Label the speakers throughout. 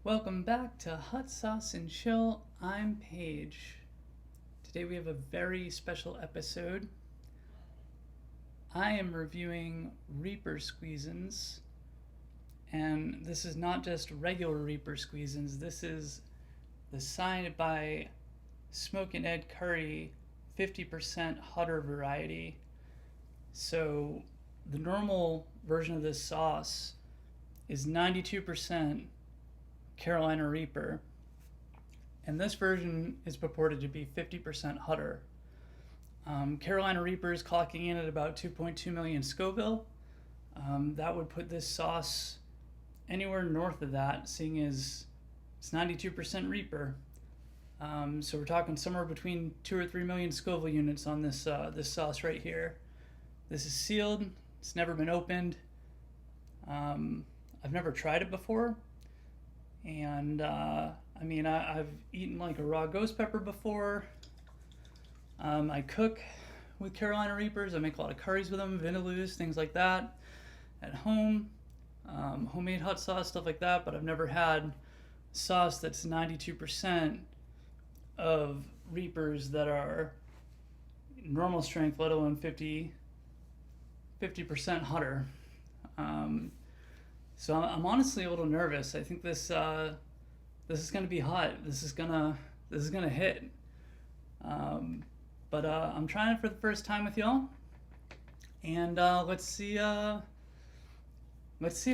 Speaker 1: Welcome back to Hot Sauce and Chill. I'm Paige. Today we have a very special episode. I am reviewing Reaper Squeezins, and this is not just regular Reaper Squeezins. This is the signed by Smokin Ed Currie 50% Hutter variety. So the normal version of this sauce is 92% Carolina Reaper, and this version is purported to be 50% Hutter. Carolina Reaper is clocking in at about 2.2 million Scoville. That would put this sauce anywhere north of that, seeing as it's 92% Reaper. So we're talking somewhere between 2 or 3 million Scoville units on this sauce right here. This is sealed. It's never been opened. I've never tried it before. And I've eaten like a raw ghost pepper before. I cook with Carolina Reapers. I make a lot of curries with them, vindaloos, things like that at home. Homemade hot sauce, stuff like that. But I've never had sauce that's 92% of Reapers that are normal strength, let alone 50% Hutter. So I'm honestly a little nervous. I think this is gonna be hot. This is gonna hit. But I'm trying it for the first time with y'all, and let's see if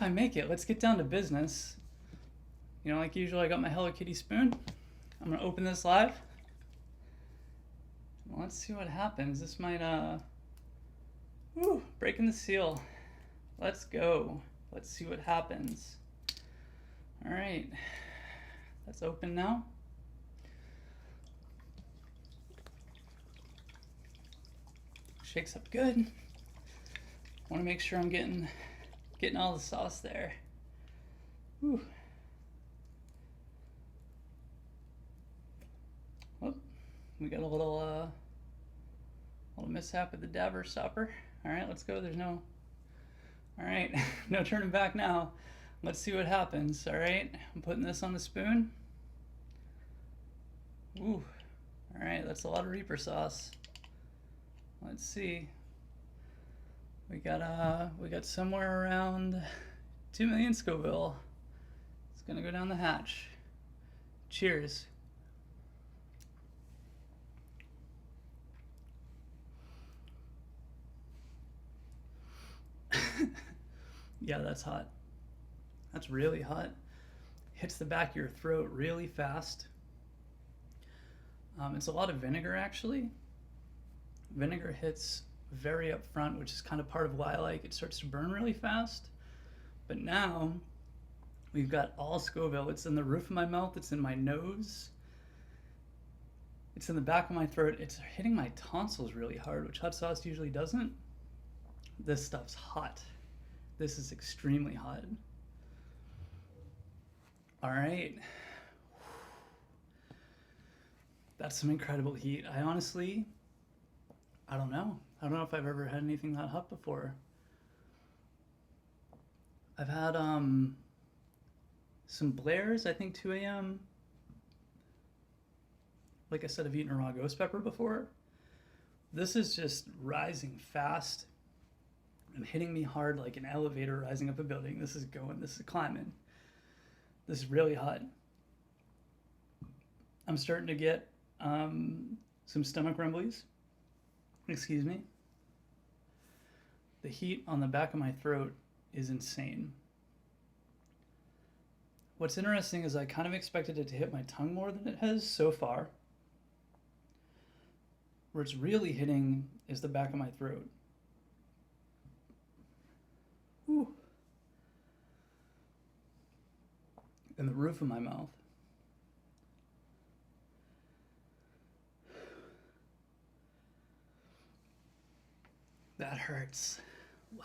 Speaker 1: I make it. Let's get down to business. Like usual, I got my Hello Kitty spoon. I'm gonna open this live. Let's see what happens. This might breaking the seal. Let's go. Let's see what happens. All right, that's open now. Shakes up good. Want to make sure I'm getting all the sauce there. Whew. Whoop. We got a little mishap with the dabber stopper. All right, let's go. All right, no turning back now. Let's see what happens. All right, I'm putting this on the spoon. Ooh, all right, that's a lot of Reaper sauce. Let's see. We got somewhere around 2 million Scoville. It's gonna go down the hatch. Cheers. Yeah, that's hot. That's really hot. Hits the back of your throat really fast. It's a lot of vinegar, actually. Vinegar hits very up front, which is kind of part of why I like it. It starts to burn really fast. But now we've got all Scoville. It's in the roof of my mouth. It's in my nose. It's in the back of my throat. It's hitting my tonsils really hard, which hot sauce usually doesn't. This stuff's hot. This is extremely hot. All right. That's some incredible heat. I don't know. I don't know if I've ever had anything that hot before. I've had some Blairs, I think 2 a.m. Like I said, I've eaten a raw ghost pepper before. This is just rising fast and hitting me hard like an elevator rising up a building. This is climbing. This is really hot. I'm starting to get some stomach rumblies. Excuse me. The heat on the back of my throat is insane. What's interesting is I kind of expected it to hit my tongue more than it has so far. Where it's really hitting is the back of my throat. Whew. And the roof of my mouth. That hurts. Wow.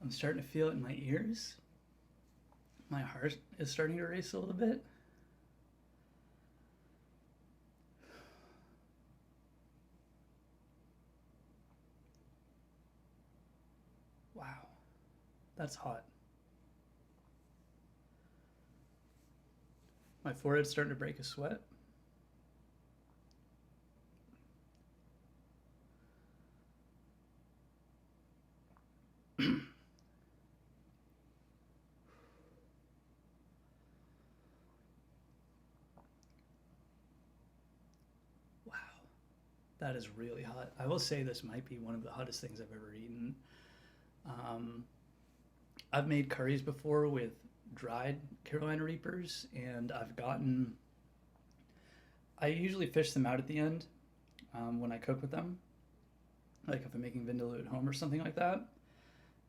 Speaker 1: I'm starting to feel it in my ears. My heart is starting to race a little bit. Wow, that's hot. My forehead's starting to break a sweat. Wow, that is really hot. I will say this might be one of the hottest things I've ever eaten. Um, I've made curries before with dried Carolina Reapers, and I usually fish them out at the end when I cook with them, like if I'm making vindaloo at home or something like that.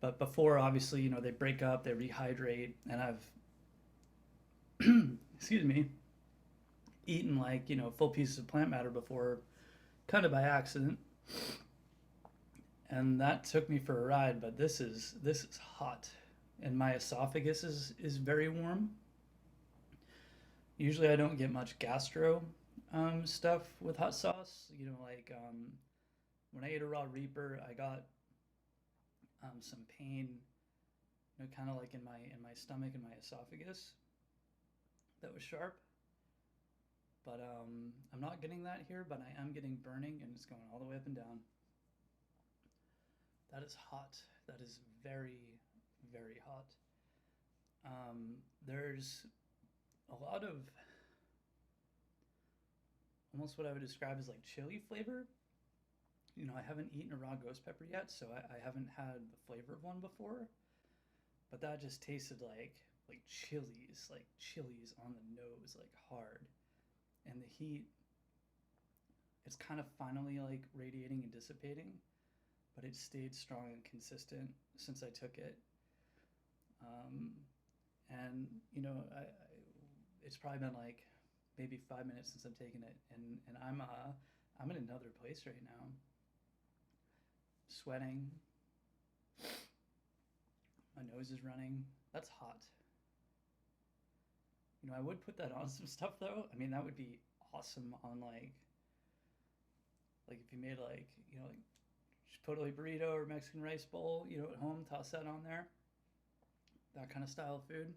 Speaker 1: But before, obviously, they break up, they rehydrate, and I've, excuse me, eaten like, full pieces of plant matter before, kind of by accident. And that took me for a ride, but this is hot. And my esophagus is very warm. Usually I don't get much gastro stuff with hot sauce. Like when I ate a raw Reaper, I got some pain, kind of like in my stomach and my esophagus. That was sharp. But I'm not getting that here, but I am getting burning, and it's going all the way up and down. That is hot. That is very, very hot. There's a lot of almost what I would describe as like chili flavor. I haven't eaten a raw ghost pepper yet, so I haven't had the flavor of one before. But that just tasted like chilies on the nose, like hard. And the heat, it's kind of finally like radiating and dissipating, but it stayed strong and consistent since I took it. And it's probably been like maybe 5 minutes since I've taken it, and I'm in another place right now, sweating. My nose is running. That's hot. I would put that on some stuff though. I mean, that would be awesome on like if you made like like chipotle burrito or Mexican rice bowl, at home, toss that on there. That kind of style of food.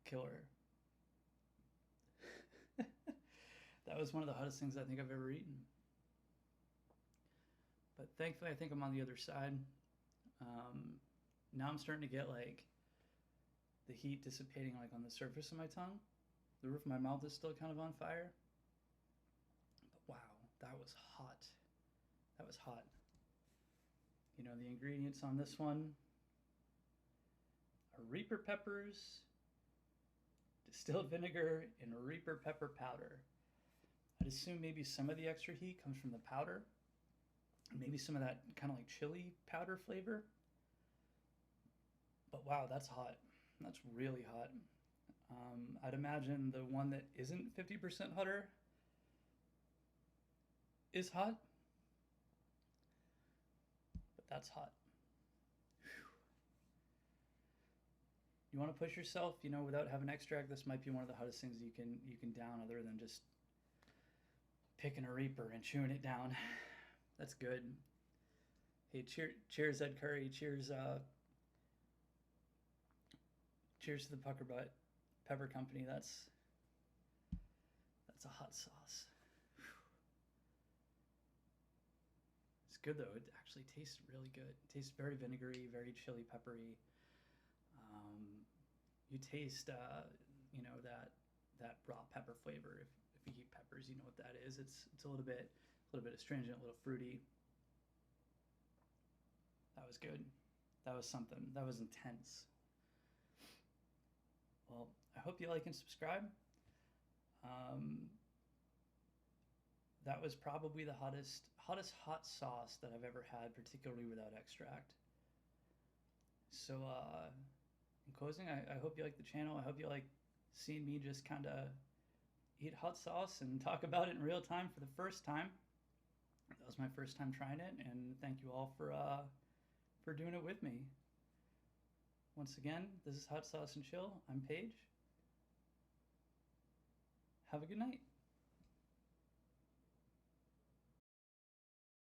Speaker 1: Killer. That was one of the hottest things I think I've ever eaten. But thankfully, I think I'm on the other side. Now I'm starting to get like the heat dissipating like on the surface of my tongue. The roof of my mouth is still kind of on fire. But wow, that was hot. That was hot. The ingredients on this one are Reaper peppers, distilled vinegar, and Reaper pepper powder. I'd assume maybe some of the extra heat comes from the powder. Maybe some of that kind of like chili powder flavor. But wow, that's hot. That's really hot. I'd imagine the one that isn't 50% hotter is hot. But that's hot. You want to push yourself, without having extract. This might be one of the hottest things you can down, other than just picking a Reaper and chewing it down. That's good. Hey, cheers, Ed Currie. Cheers to the Puckerbutt Pepper Company. That's a hot sauce. It's good though. It actually tastes really good. It tastes very vinegary, very chili peppery. You taste, that raw pepper flavor. If you eat peppers, you know what that is. It's a little bit astringent, a little fruity. That was good. That was something. That was intense. Well, I hope you like and subscribe. That was probably the hottest hot sauce that I've ever had, particularly without extract. So, in closing, I hope you like the channel. I hope you like seeing me just kind of eat hot sauce and talk about it in real time for the first time. That was my first time trying it, and thank you all for doing it with me. Once again, this is Hot Sauce and Chill. I'm Paige. Have a good night.